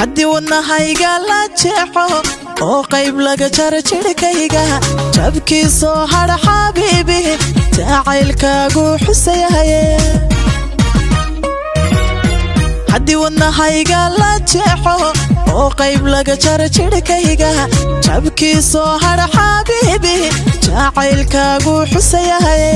haddii wadnahayga la jeexo oo qayb laga jaro jidhkayga jabkii soo hadha xabiibi jacaylkaagu xusayahaye haddii wadnahayga la jeexo oo qayb laga jaro jidhkayga jabkii soo hadha xabiibi jacaylkaagu xusayahaye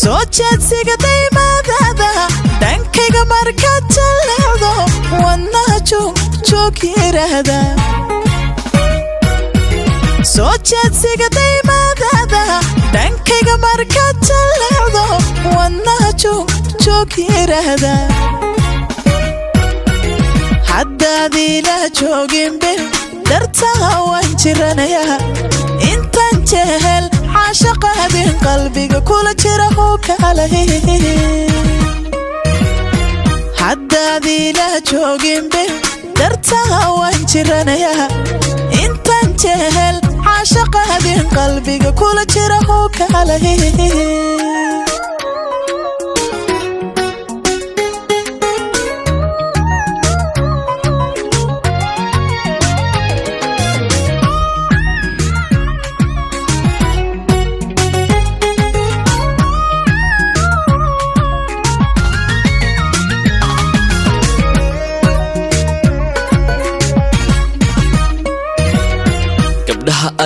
soo jeedsiga daymaadada dhankayga markaad jalleecdo wadnaha joog yiraahda soo jeedsiga daymaadada dhankayga markaad jalleecdo wadnaha joog yiraahda haddaad ila jooginbe dartaa waan jiranayaa intaan jehel caashaqaadin qalbiga kula jira oo kalahe haddaad ila jooginbe dartaa waan jiranayaa intaan jehel caashaqaadin qalbiga kula jira oo kalahe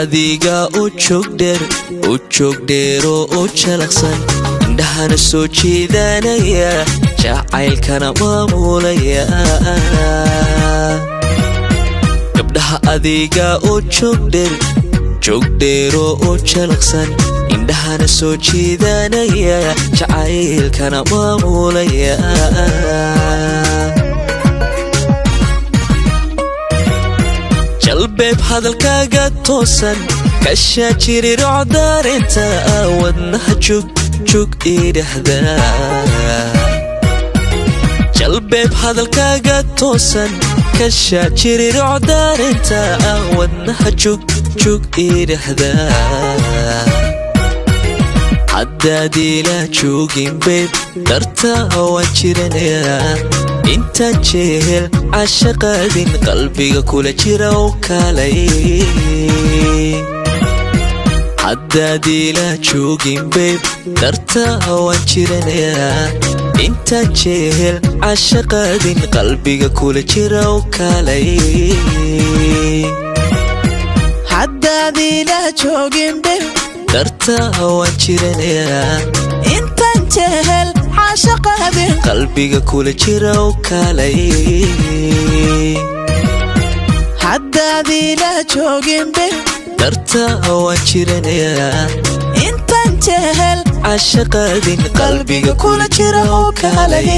adiga u joog dheero oo jalaqsan indhahana soo jeedanaya jacaylkana maamulaya gabdhaha adiga u joog dheero oo jalaqsan indhahana soo jeedanaya jacaylkana maamulaya jalbeeb hadalkaaga toosan kashaa jiri rocdaarinta wadnaha joog idhahda jalbeeb hadalkaaga toosan kashaa jiri rocdaarinta wadnaha joog idhahda haddaad ila joogin beeb dartaa waan jiranayaa intaan jehel caashaqaadin qalbiga kula jira oo kalay haddaad ila joogin beeb dartaa waan jiranayaa intaan jehel caashaqaadin qalbiga kula jira oo kalay haddaad ila joogin beeb dartaa waan jiranayaa intaan jehel caashaqaadin qalbiga kula jira oo kalay haddaad ila joogin beeb dartaa waan jiranayaa intaan jehel caashaqaadin qalbiga kula jira oo kalay